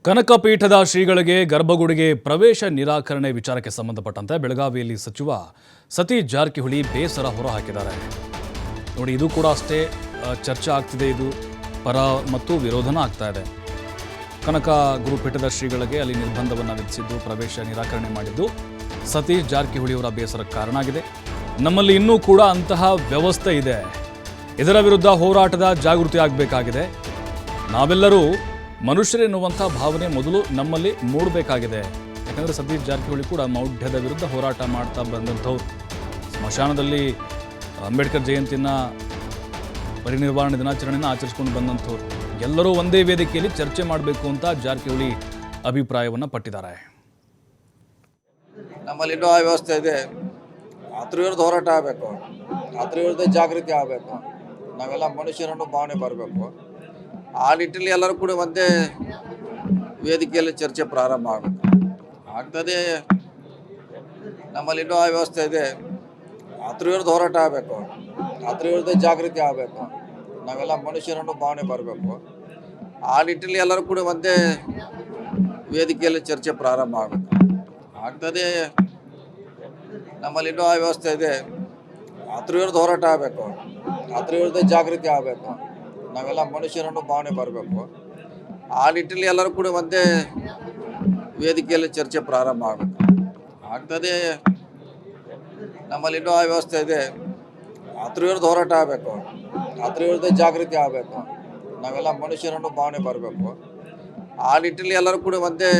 ಕನಕಪೀಠದ ಶ್ರೀಗಳಿಗೆ ಗರ್ಭಗುಡಿಗೆ ಪ್ರವೇಶ ನಿರಾಕರಣೆ ವಿಚಾರಕ್ಕೆ ಸಂಬಂಧಪಟ್ಟಂತೆ ಬೆಳಗಾವಿಯಲ್ಲಿ ಸಚಿವ ಸತೀಶ್ ಜಾರಕಿಹೊಳಿ ಬೇಸರ ಹೊರಹಾಕಿದ್ದಾರೆ. ನೋಡಿ, ಇದು ಕೂಡ ಅಷ್ಟೇ ಚರ್ಚೆ ಆಗ್ತಿದೆ. ಇದು ಪರ ಮತ್ತು ವಿರೋಧನ ಆಗ್ತಾ ಇದೆ. ಕನಕ ಗುರುಪೀಠದ ಶ್ರೀಗಳಿಗೆ ಅಲ್ಲಿ ನಿರ್ಬಂಧವನ್ನು ವಿಧಿಸಿದ್ದು, ಪ್ರವೇಶ ನಿರಾಕರಣೆ ಮಾಡಿದ್ದು ಸತೀಶ್ ಜಾರಕಿಹೊಳಿಯವರ ಬೇಸರಕ್ಕೆ ಕಾರಣ ಆಗಿದೆ. ನಮ್ಮಲ್ಲಿ ಇನ್ನೂ ಕೂಡ ಅಂತಹ ವ್ಯವಸ್ಥೆ ಇದೆ. ಇದರ ವಿರುದ್ಧ ಹೋರಾಟದ ಜಾಗೃತಿ ಆಗಬೇಕಾಗಿದೆ. ನಾವೆಲ್ಲರೂ ಮನುಷ್ಯರೆನ್ನುವಂಥ ಭಾವನೆ ಮೊದಲು ನಮ್ಮಲ್ಲಿ ಮೂಡಬೇಕಾಗಿದೆ. ಯಾಕಂದರೆ ಸತೀಶ್ ಜಾರಕಿಹೊಳಿ ಕೂಡ ಮೌಢ್ಯದ ವಿರುದ್ಧ ಹೋರಾಟ ಮಾಡ್ತಾ ಬಂದಂಥವ್ರು. ಸ್ಮಶಾನದಲ್ಲಿ ಅಂಬೇಡ್ಕರ್ ಜಯಂತಿನ ಪರಿನಿರ್ವಾಣೆ ದಿನಾಚರಣೆಯನ್ನು ಆಚರಿಸ್ಕೊಂಡು ಬಂದಂಥವ್ರು. ಎಲ್ಲರೂ ಒಂದೇ ವೇದಿಕೆಯಲ್ಲಿ ಚರ್ಚೆ ಮಾಡಬೇಕು ಅಂತ ಜಾರಕಿಹೊಳಿ ಅಭಿಪ್ರಾಯವನ್ನು ಪಟ್ಟಿದ್ದಾರೆ. ನಮ್ಮಲ್ಲಿ ಇನ್ನೂ ಆ ವ್ಯವಸ್ಥೆ ಇದೆ. ಅದ್ರ ವಿರುದ್ಧ ಹೋರಾಟ ಆಗಬೇಕು, ಅದ್ರ ವಿರುದ್ಧ ಜಾಗೃತಿ ಆಗಬೇಕು. ನಾವೆಲ್ಲ ಮನುಷ್ಯರನ್ನು ಭಾವನೆ ಬರಬೇಕು. ಆ ನಿಟ್ಟಿನಲ್ಲಿ ಎಲ್ಲರೂ ಕೂಡ ಒಂದೇ ವೇದಿಕೆಯಲ್ಲಿ ಚರ್ಚೆ ಪ್ರಾರಂಭ ಆಗಬೇಕು ಆಗ್ತದೆ. ನಮ್ಮಲ್ಲಿ ಇನ್ನೂ ಆ ವ್ಯವಸ್ಥೆ ಇದೆ. ಅದ್ರ ವಿರುದ್ಧ ಹೋರಾಟ ಆಗಬೇಕು, ಅದ್ರ ವಿರುದ್ಧ ಜಾಗೃತಿ ಆಗಬೇಕು. ನಾವೆಲ್ಲ ಮನುಷ್ಯರನ್ನು ಭಾವನೆ ಬರಬೇಕು. ಆ ನಿಟ್ಟಿನಲ್ಲಿ ಎಲ್ಲರೂ ಕೂಡ ಒಂದೇ ವೇದಿಕೆಯಲ್ಲಿ ಚರ್ಚೆ ಪ್ರಾರಂಭ ಆಗಬೇಕು ಆಗ್ತದೆ. ನಮ್ಮಲ್ಲಿ ಇನ್ನೂ ಆ ವ್ಯವಸ್ಥೆ ಇದೆ. ಅದ್ರ ವಿರುದ್ಧ ಹೋರಾಟ ಆಗಬೇಕು, ಅದ್ರ ವಿರುದ್ಧ ಜಾಗೃತಿ ಆಗಬೇಕು. ನಾವೆಲ್ಲ ಮನುಷ್ಯರನ್ನು ಭಾವನೆ ಬರಬೇಕು. ಆ ನಿಟ್ಟಿನಲ್ಲಿ ಎಲ್ಲರೂ ಕೂಡ ಒಂದೇ ವೇದಿಕೆಯಲ್ಲಿ ಚರ್ಚೆ ಪ್ರಾರಂಭ ಆಗಬೇಕು ಆಗ್ತದೆ. ನಮ್ಮಲ್ಲಿ ಇನ್ನೂ ಆ ವ್ಯವಸ್ಥೆ ಇದೆ. ಅದ್ರ ವಿರುದ್ಧ ಹೋರಾಟ ಆಗಬೇಕು, ಅದ್ರ ವಿರುದ್ಧ ಜಾಗೃತಿ ಆಗಬೇಕು. ನಾವೆಲ್ಲ ಮನುಷ್ಯರನ್ನು ಭಾವನೆ ಬರಬೇಕು. ಆ ನಿಟ್ಟಿನಲ್ಲಿ ಎಲ್ಲರೂ ಕೂಡ ಒಂದೇ